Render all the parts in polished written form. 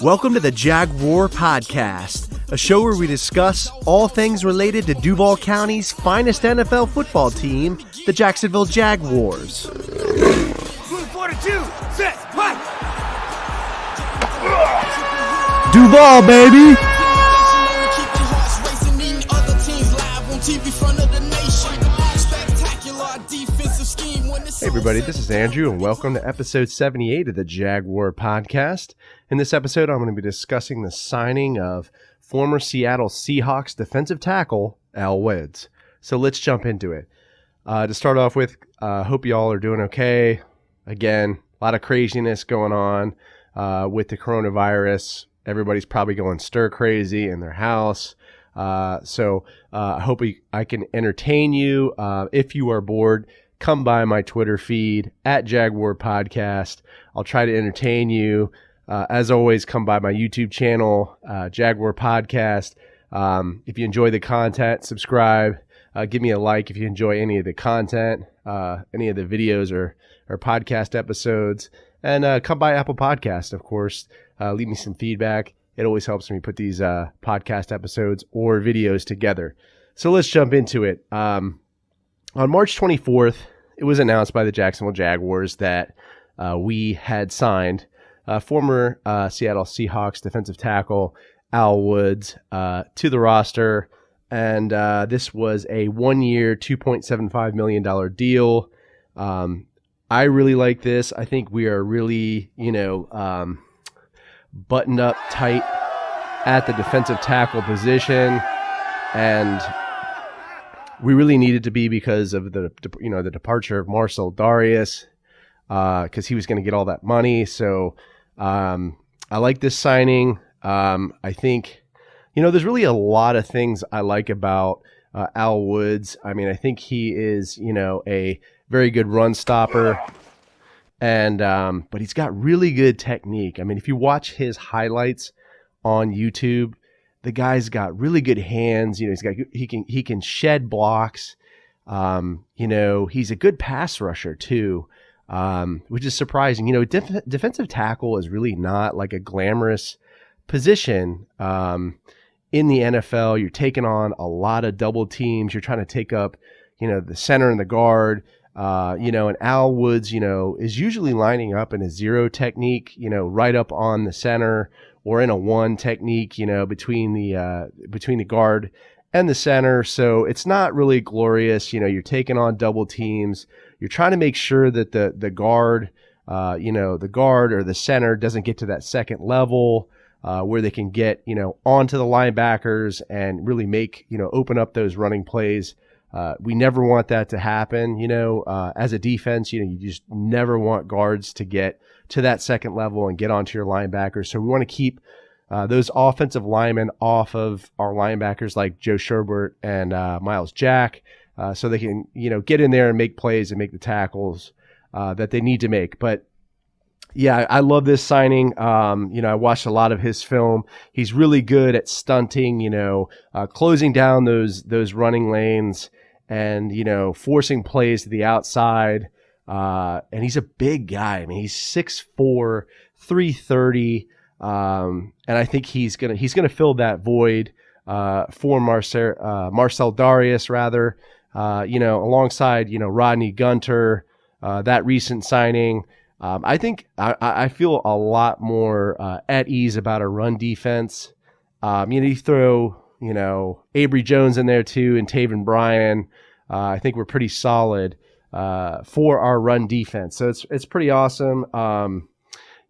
Welcome to the Jaguar Podcast, a show where we discuss all things related to Duval County's finest NFL football team, the Jacksonville Jaguars. Duval, baby! Hey everybody, this is Andrew and welcome to episode 78 of the Jaguar Podcast. In this episode, I'm going to be discussing the signing of former Seattle Seahawks defensive tackle Al Woods. So let's jump into it. To start off with, hope you all are doing okay. Again, a lot of craziness going on with the coronavirus. Everybody's probably going stir crazy in their house. So I hope I can entertain you. If you are bored, come by my Twitter feed at Jaguar Podcast. I'll try to entertain you. As always, come by my YouTube channel, Jaguar Podcast. If you enjoy the content, subscribe. Give me a like if you enjoy any of the content, any of the videos or podcast episodes. And come by Apple Podcast, of course. Leave me some feedback. It always helps me put these podcast episodes or videos together. So let's jump into it. On March 24th, it was announced by the Jacksonville Jaguars that we had signed former Seattle Seahawks defensive tackle Al Woods to the roster. And this was a one-year, $2.75 million deal. I really like this. I think we are really, buttoned up tight at the defensive tackle position. And we really needed to be because of the departure of Marcel Darius, because he was going to get all that money. So I like this signing. I think, there's really a lot of things I like about Al Woods. I mean, I think he is, a very good run stopper, and but he's got really good technique. I mean, if you watch his highlights on YouTube, the guy's got really good hands. He can shed blocks. He's a good pass rusher too, which is surprising. Defensive tackle is really not like a glamorous position in the NFL. You're taking on a lot of double teams. You're trying to take up, the center and the guard. And Al Woods, is usually lining up in a zero technique, right up on the center, or in a one technique, between the guard and the center. So it's not really glorious. You're taking on double teams. You're trying to make sure that the guard, the guard or the center doesn't get to that second level where they can get, onto the linebackers and really make, open up those running plays. We never want that to happen, as a defense. You just never want guards to get to that second level and get onto your linebackers. So we want to keep those offensive linemen off of our linebackers like Joe Sherbert and Miles Jack, so they can, get in there and make plays and make the tackles that they need to make. But yeah, I love this signing. I watched a lot of his film. He's really good at stunting, closing down those running lanes and, forcing plays to the outside. And he's a big guy. I mean, he's 6'4", 330. And I think he's gonna fill that void for Marcel Darius, rather. Alongside Rodney Gunter, that recent signing. I think I feel a lot more at ease about a run defense. You throw Avery Jones in there too, and Taven Bryan. I think we're pretty solid for our run defense. So it's pretty awesome. And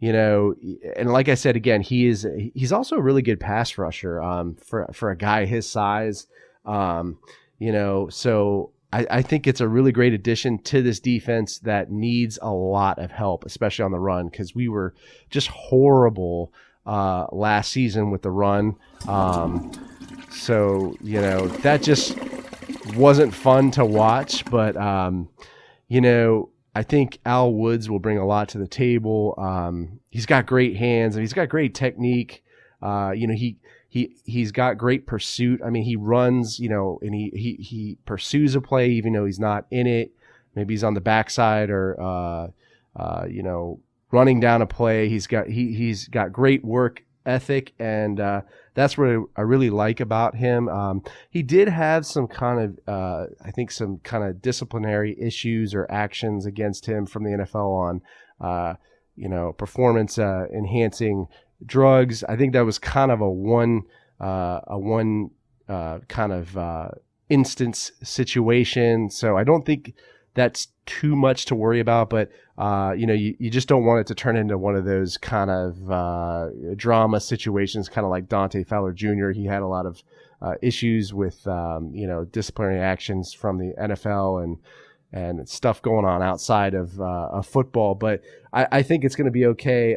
like I said, again, he's also a really good pass rusher for a guy his size. So I think it's a really great addition to this defense that needs a lot of help, especially on the run, because we were just horrible last season with the run. So that just wasn't fun to watch, but I think Al Woods will bring a lot to the table. He's got great hands and he's got great technique. He's got great pursuit. I mean, he runs, and he pursues a play even though he's not in it. Maybe he's on the backside or running down a play. He's got great work ethic, and that's what I really like about him. He did have some kind of, I think, some kind of disciplinary issues or actions against him from the NFL on, performance enhancing drugs. I think that was kind of a one kind of instance situation. So I don't think that's too much to worry about, but you just don't want it to turn into one of those kind of drama situations, kind of like Dante Fowler Jr. He had a lot of issues with disciplinary actions from the NFL and stuff going on outside of football. But I think it's going to be okay,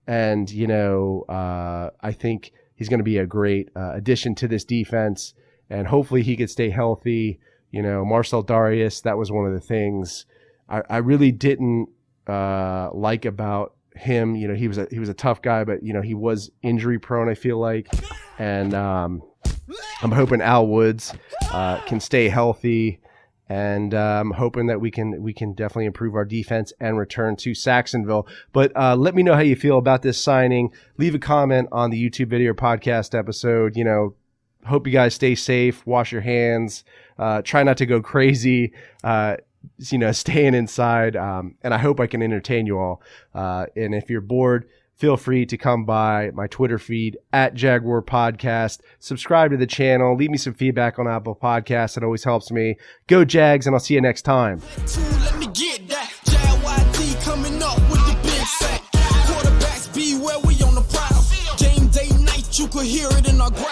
and I think he's going to be a great addition to this defense, and hopefully he could stay healthy. Marcel Darius, that was one of the things I really didn't like about him. He was a tough guy, but he was injury prone, I feel like, and I'm hoping Al Woods can stay healthy, and I'm hoping that we can definitely improve our defense and return to Saxonville. But let me know how you feel about this signing. Leave a comment on the YouTube video or podcast episode. Hope you guys stay safe, wash your hands, try not to go crazy, staying inside. And I hope I can entertain you all. And if you're bored, feel free to come by my Twitter feed at Jaguar Podcast. Subscribe to the channel. Leave me some feedback on Apple Podcasts. It always helps me. Go Jags, and I'll see you next time. Let me get that. JYD coming up with the big sack. Quarterbacks beware, we on the prowl. Game day night, you could hear it in our growl.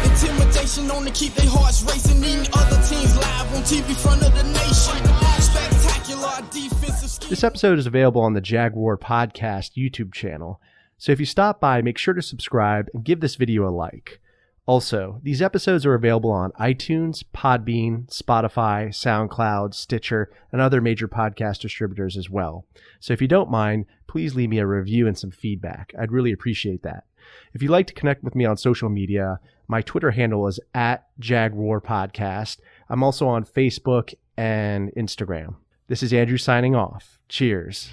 Intimidation on to keep their hearts racing, eating other teams live on TV front of the nation. Spectacular defensive scheme. This episode is available on the Jaguar Podcast YouTube channel, so if you stop by, make sure to subscribe and give this video a like. Also, these episodes are available on iTunes, Podbean, Spotify, SoundCloud, Stitcher, and other major podcast distributors as well. So if you don't mind, please leave me a review and some feedback. I'd really appreciate that. If you'd like to connect with me on social media, my Twitter handle is @JagWarPodcast. I'm also on Facebook and Instagram. This is Andrew signing off. Cheers.